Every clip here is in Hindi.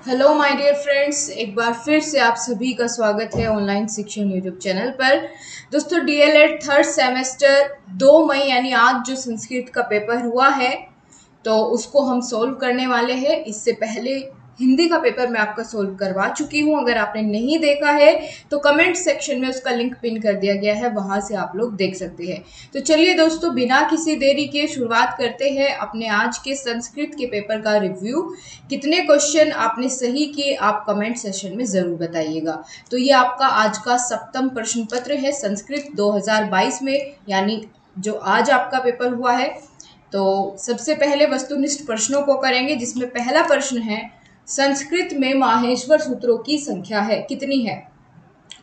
हेलो माय डियर फ्रेंड्स, एक बार फिर से आप सभी का स्वागत है ऑनलाइन शिक्षण यूट्यूब चैनल पर। दोस्तों, डीएलएड थर्ड सेमेस्टर 2 मई यानी आज जो संस्कृत का पेपर हुआ है तो उसको हम सोल्व करने वाले हैं। इससे पहले हिंदी का पेपर मैं आपका सोल्व करवा चुकी हूं। अगर आपने नहीं देखा है तो कमेंट सेक्शन में उसका लिंक पिन कर दिया गया है, वहां से आप लोग देख सकते हैं। तो चलिए दोस्तों, बिना किसी देरी के शुरुआत करते हैं अपने आज के संस्कृत के पेपर का रिव्यू। कितने क्वेश्चन आपने सही किए आप कमेंट सेक्शन में जरूर बताइएगा। तो ये आपका आज का 7वां प्रश्न पत्र है संस्कृत 2022 में, यानी जो आज आपका पेपर हुआ है। तो सबसे पहले वस्तुनिष्ठ प्रश्नों को करेंगे, जिसमें पहला प्रश्न है संस्कृत में माहेश्वर सूत्रों की संख्या है कितनी है।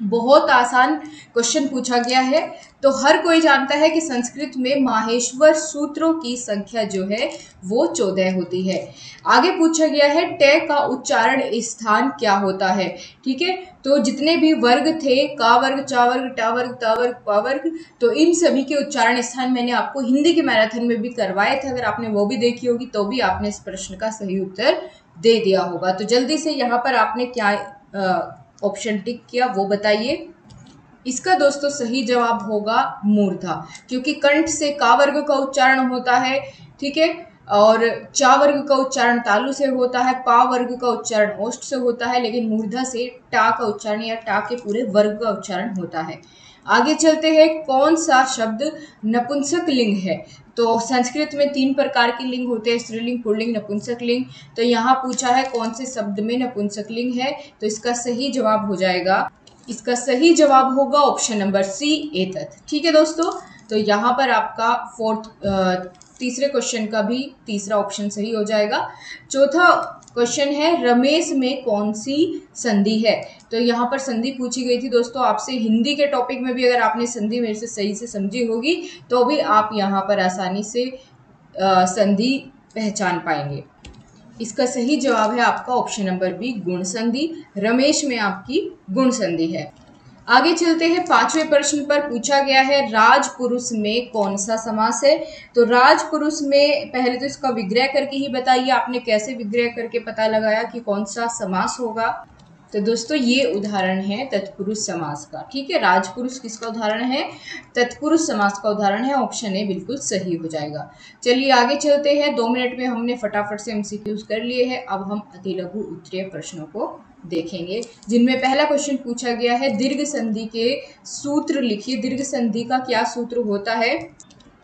बहुत आसान क्वेश्चन पूछा गया है। तो हर कोई जानता है कि संस्कृत में माहेश्वर सूत्रों की संख्या जो है वो 14 होती है। आगे पूछा गया है टे का उच्चारण स्थान क्या होता है। ठीक है, तो जितने भी वर्ग थे, का वर्ग, चा वर्ग, टा वर्ग, ता वर्ग, पा वर्ग, तो इन सभी के उच्चारण स्थान मैंने आपको हिंदी के मैराथन में भी करवाए थे। अगर आपने वो भी देखी होगी तो भी आपने इस प्रश्न का सही उत्तर दे दिया होगा। तो जल्दी से यहाँ पर आपने क्या ऑप्शन टिक किया वो बताइए। इसका दोस्तों सही जवाब होगा मूर्धा, क्योंकि कंठ से का वर्ग का उच्चारण होता है। ठीक है, और चा वर्ग का उच्चारण तालु से होता है, पा वर्ग का उच्चारण ओष्ठ से होता है, लेकिन मूर्धा से टा का उच्चारण या टा के पूरे वर्ग का उच्चारण होता है। आगे चलते हैं, कौन सा शब्द नपुंसक लिंग है। तो संस्कृत में 3 प्रकार के लिंग होते हैं, स्त्रीलिंग, पुल्लिंग, नपुंसक लिंग। तो यहाँ पूछा है कौन से शब्द में नपुंसक लिंग है, तो इसका सही जवाब हो जाएगा, इसका सही जवाब होगा ऑप्शन नंबर सी, एतत्। ठीक है दोस्तों, तो यहाँ पर आपका तीसरे क्वेश्चन का भी तीसरा ऑप्शन सही हो जाएगा। चौथा क्वेश्चन है रमेश में कौन सी संधि है। तो यहाँ पर संधि पूछी गई थी दोस्तों आपसे हिंदी के टॉपिक में भी। अगर आपने संधि मेरे से सही से समझी होगी तो भी आप यहाँ पर आसानी से संधि पहचान पाएंगे। इसका सही जवाब है आपका ऑप्शन नंबर बी, गुण संधि। रमेश में आपकी गुण संधि है। आगे चलते हैं, 5वें प्रश्न पर पूछा गया है राजपुरुष में कौन सा समास है। तो राजपुरुष में पहले तो इसका विग्रह करके ही बताइए, आपने कैसे विग्रह करके पता लगाया कि कौन सा समास होगा। तो दोस्तों ये उदाहरण है तत्पुरुष समास का। ठीक है, राजपुरुष किसका उदाहरण है, तत्पुरुष समास का उदाहरण है। ऑप्शन ए बिल्कुल सही हो जाएगा। चलिए आगे चलते हैं, 2 मिनट में हमने फटाफट से एमसीक्यूज कर लिए हैं। अब हम अति लघु उत्तरीय प्रश्नों को देखेंगे, जिनमें पहला क्वेश्चन पूछा गया है दीर्घ संधि के सूत्र लिखिए। दीर्घ संधि का क्या सूत्र होता है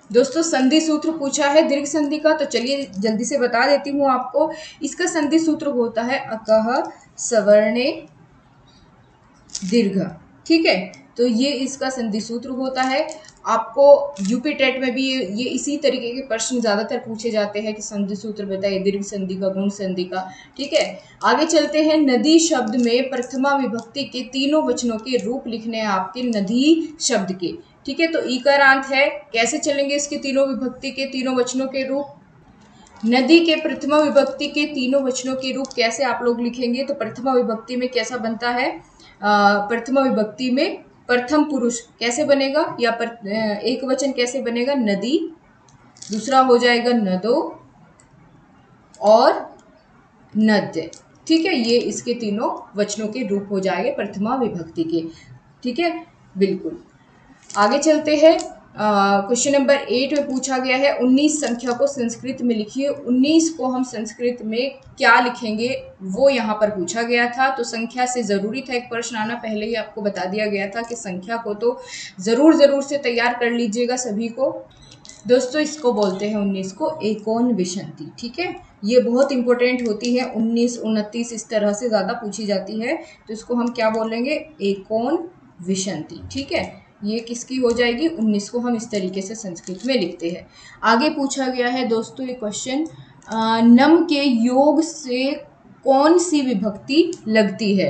दोस्तों, संधि सूत्र पूछा है दीर्घ संधि का। तो चलिए जल्दी से बता देती हूँ आपको। इसका संधि सूत्र होता है अकह सवर्णे दीर्घ। ठीक है, तो ये इसका संधि सूत्र होता है। आपको यूपी टेट में भी ये इसी तरीके के प्रश्न ज्यादातर पूछे जाते हैं कि संधि सूत्र बताइए दीर्घ संधि का, गुण संधि का। ठीक है, आगे चलते हैं, नदी शब्द में प्रथमा विभक्ति के तीनों वचनों के रूप लिखने हैं आपके नदी शब्द के। ठीक है, तो ईकारांत है, कैसे चलेंगे इसके तीनों विभक्ति के तीनों वचनों के रूप। नदी के प्रथमा विभक्ति के तीनों वचनों के रूप कैसे आप लोग लिखेंगे। तो प्रथमा विभक्ति में कैसा बनता है, प्रथमा विभक्ति में प्रथम पुरुष कैसे बनेगा, या एक वचन कैसे बनेगा, नदी। दूसरा हो जाएगा नदो और नद्य। ठीक है, ये इसके तीनों वचनों के रूप हो जाएंगे प्रथमा विभक्ति के। ठीक है, बिल्कुल। आगे चलते हैं, क्वेश्चन नंबर 8 में पूछा गया है 19 संख्या को संस्कृत में लिखिए। 19 को हम संस्कृत में क्या लिखेंगे वो यहाँ पर पूछा गया था। तो संख्या से जरूरी था एक प्रश्न आना, पहले ही आपको बता दिया गया था कि संख्या को तो जरूर से तैयार कर लीजिएगा सभी को। दोस्तों इसको बोलते हैं 19 को एकोन विशंति। ठीक है, ये बहुत इंपॉर्टेंट होती है, 19, 29 इस तरह से ज्यादा पूछी जाती है। तो इसको हम क्या बोलेंगे, एकोन विशंति। ठीक है, ये किसकी हो जाएगी, 19 को हम इस तरीके से संस्कृत में लिखते हैं। आगे पूछा गया है दोस्तों ये क्वेश्चन, नम के योग से कौन सी विभक्ति लगती है।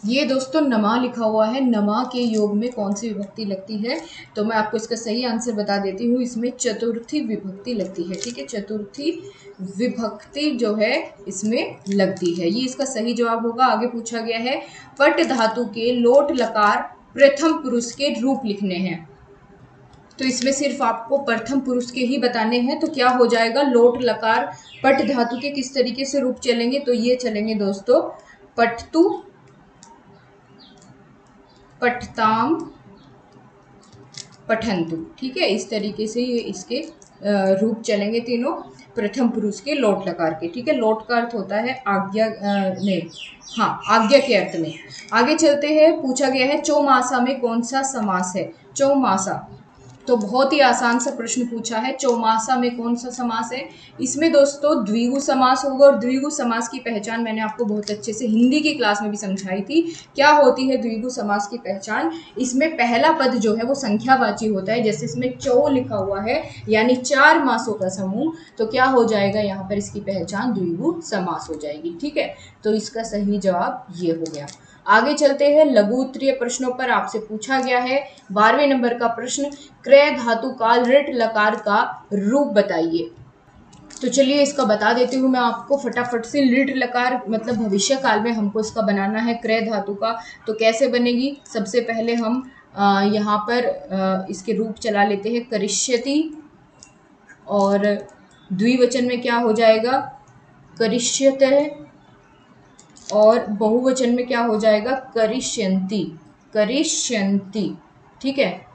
ये दोस्तों नमा लिखा हुआ है, नमा के योग में कौन सी विभक्ति लगती है। तो मैं आपको इसका सही आंसर बता देती हूँ, इसमें चतुर्थी विभक्ति लगती है। ठीक है, चतुर्थी विभक्ति जो है इसमें लगती है, ये इसका सही जवाब होगा। आगे पूछा गया है पट धातु के लोट लकार प्रथम पुरुष के रूप लिखने हैं। तो इसमें सिर्फ आपको प्रथम पुरुष के ही बताने हैं। तो क्या हो जाएगा, लोट लकार पट धातु के किस तरीके से रूप चलेंगे, तो ये चलेंगे दोस्तों पठतु, पठताम, पठंतु। ठीक है, इस तरीके से ये इसके रूप चलेंगे तीनों प्रथम पुरुष के लोट लकार के। ठीक है, लोट का अर्थ होता है आज्ञा में, हाँ आज्ञा के अर्थ में। आगे चलते हैं, पूछा गया है चौमासा में कौन सा समास है। चौमासा, तो बहुत ही आसान सा प्रश्न पूछा है, चौमासा में कौन सा समास है। इसमें दोस्तों द्विगु समास होगा, और द्विगु समास की पहचान मैंने आपको बहुत अच्छे से हिंदी की क्लास में भी समझाई थी। क्या होती है द्विगु समास की पहचान, इसमें पहला पद जो है वो संख्यावाची होता है। जैसे इसमें चौ लिखा हुआ है यानी 4 मासों का समूह, तो क्या हो जाएगा यहाँ पर इसकी पहचान द्विगु समास हो जाएगी। ठीक है, तो इसका सही जवाब ये हो गया। आगे चलते हैं, लघु उत्तरीय प्रश्नों पर आपसे पूछा गया है 12वें नंबर का प्रश्न, क्रय धातु काल ऋट लकार का रूप बताइए। तो चलिए इसका बता देती हूँ मैं आपको फटाफट से। ऋट लकार मतलब भविष्य काल में हमको इसका बनाना है क्रय धातु का। तो कैसे बनेगी, सबसे पहले हम यहाँ पर इसके रूप चला लेते हैं करिष्यति, और द्विवचन में क्या हो जाएगा करिष्यते, और बहुवचन में क्या हो जाएगा करिष्यन्ति, करिष्यन्ति। ठीक है,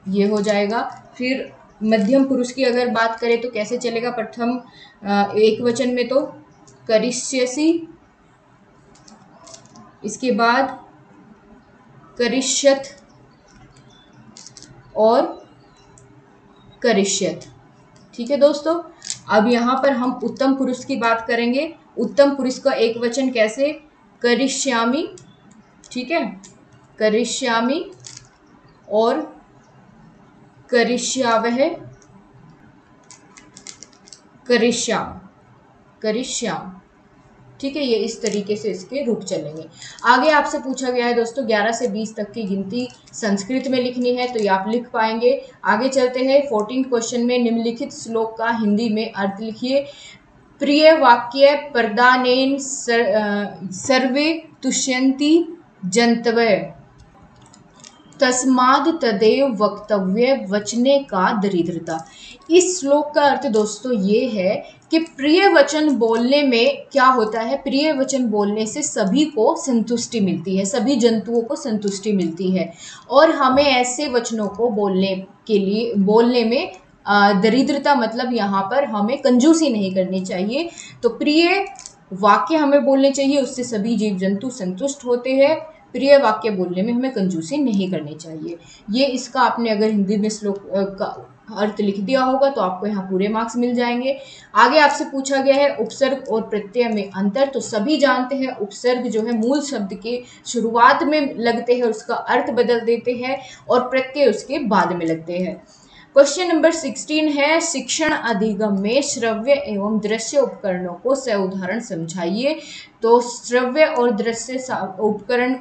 ये हो जाएगा। फिर मध्यम पुरुष की अगर बात करें तो कैसे चलेगा, प्रथम एक वचन में तो करिष्यसि, इसके बाद करिष्यत और करिष्यत। ठीक है दोस्तों, अब यहाँ पर हम उत्तम पुरुष की बात करेंगे। उत्तम पुरुष का एक वचन कैसे, करिष्यामि। ठीक है, करिष्यामि और करिष्यावह, करिष्याम, करिष्याम। ठीक है, ये इस तरीके से इसके रूप चलेंगे। आगे आपसे पूछा गया है दोस्तों 11 से 20 तक की गिनती संस्कृत में लिखनी है, तो ये आप लिख पाएंगे। आगे चलते हैं 14 क्वेश्चन में, निम्नलिखित श्लोक का हिंदी में अर्थ लिखिए। प्रिय वाक्य प्रदानेन सर्वे तुष्यन्ति जन्तवे, तस्माद् तदेव वक्तव्य वचने का दरिद्रता। इस श्लोक का अर्थ दोस्तों ये है कि प्रिय वचन बोलने में क्या होता है, प्रिय वचन बोलने से सभी को संतुष्टि मिलती है, सभी जंतुओं को संतुष्टि मिलती है, और हमें ऐसे वचनों को बोलने में दरिद्रता मतलब यहाँ पर हमें कंजूसी नहीं करनी चाहिए। तो प्रिय वाक्य हमें बोलने चाहिए, उससे सभी जीव जंतु संतुष्ट होते हैं। प्रिय वाक्य बोलने में हमें कंजूसी नहीं करनी चाहिए। ये इसका आपने अगर हिंदी में श्लोक का अर्थ लिख दिया होगा तो आपको यहाँ पूरे मार्क्स मिल जाएंगे। आगे आपसे पूछा गया है उपसर्ग और प्रत्यय में अंतर। तो सभी जानते हैं उपसर्ग जो है मूल शब्द के शुरुआत में लगते हैं, उसका अर्थ बदल देते हैं, और प्रत्यय उसके बाद में लगते हैं। क्वेश्चन नंबर 16 है, शिक्षण अधिगम में श्रव्य एवं दृश्य उपकरणों को उदाहरण समझाइए। तो श्रव्य और दृश्य उपकरण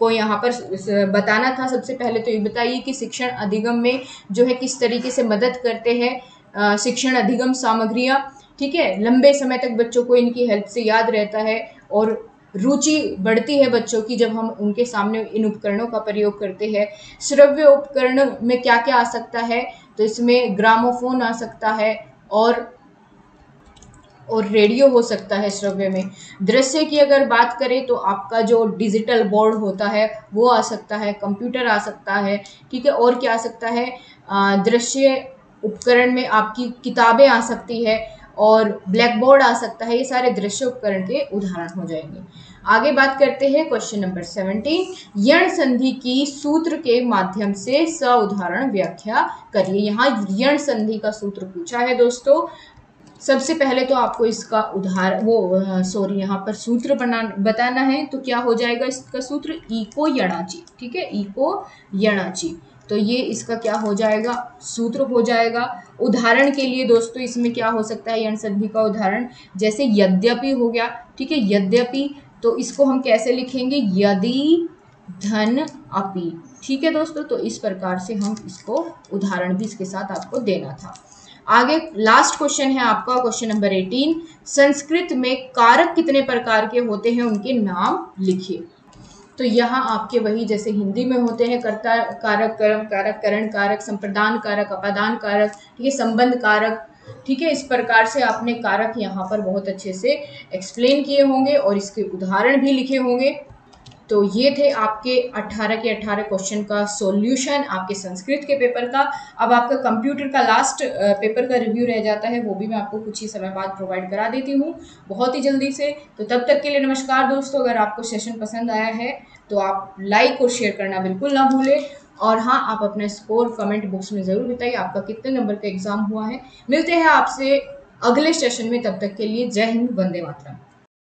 को यहाँ पर बताना था। सबसे पहले तो ये बताइए कि शिक्षण अधिगम में जो है किस तरीके से मदद करते हैं शिक्षण अधिगम सामग्रियाँ। ठीक है, लंबे समय तक बच्चों को इनकी हेल्प से याद रहता है, और रुचि बढ़ती है बच्चों की जब हम उनके सामने इन उपकरणों का प्रयोग करते हैं। श्रव्य उपकरण में क्या क्या आ सकता है, तो इसमें ग्रामोफोन आ सकता है, और रेडियो हो सकता है श्रव्य में। दृश्य की अगर बात करें तो आपका जो डिजिटल बोर्ड होता है वो आ सकता है, कंप्यूटर आ सकता है। ठीक है, और क्या आ सकता है, दृश्य उपकरण में आपकी किताबें आ सकती है, और ब्लैक बोर्ड आ सकता है। ये सारे दृश्य उपकरण के उदाहरण हो जाएंगे। आगे बात करते हैं क्वेश्चन नंबर 17, यण संधि की सूत्र के माध्यम से उदाहरण व्याख्या करिए। यहाँ यण संधि का सूत्र पूछा है दोस्तों। सबसे पहले तो आपको इसका यहाँ पर सूत्र बताना है। तो क्या हो जाएगा इसका सूत्र, इको यणाची। ठीक है, इको यणाची, तो ये इसका क्या हो जाएगा, सूत्र हो जाएगा। उदाहरण के लिए दोस्तों इसमें क्या हो सकता है यण संधि का उदाहरण, जैसे यद्यपि हो गया। ठीक है, यद्यपि, तो इसको हम कैसे लिखेंगे, यदि धन अपि। ठीक है दोस्तों, तो इस प्रकार से हम इसको उदाहरण भी इसके साथ आपको देना था। आगे लास्ट क्वेश्चन है आपका क्वेश्चन नंबर 18, संस्कृत में कारक कितने प्रकार के होते हैं, उनके नाम लिखिए। तो यहाँ आपके वही जैसे हिंदी में होते हैं कर्ता कारक, कर्म कारक, करण कारक, संप्रदान कारक, अपादान कारक, ठीक है, संबंध कारक, ठीक है। इस प्रकार से आपने कारक यहाँ पर बहुत अच्छे से एक्सप्लेन किए होंगे और इसके उदाहरण भी लिखे होंगे। तो ये थे आपके 18 के 18 क्वेश्चन का सॉल्यूशन आपके संस्कृत के पेपर का। अब आपका कंप्यूटर का लास्ट पेपर का रिव्यू रह जाता है, वो भी मैं आपको कुछ ही समय बाद प्रोवाइड करा देती हूँ बहुत ही जल्दी से। तो तब तक के लिए नमस्कार दोस्तों। अगर आपको सेशन पसंद आया है तो आप लाइक और शेयर करना बिल्कुल ना भूलें। और हाँ, आप अपना स्कोर कमेंट बॉक्स में ज़रूर बताइए आपका कितने नंबर का एग्जाम हुआ है। मिलते हैं आपसे अगले सेशन में, तब तक के लिए जय हिंद, वंदे मातरम।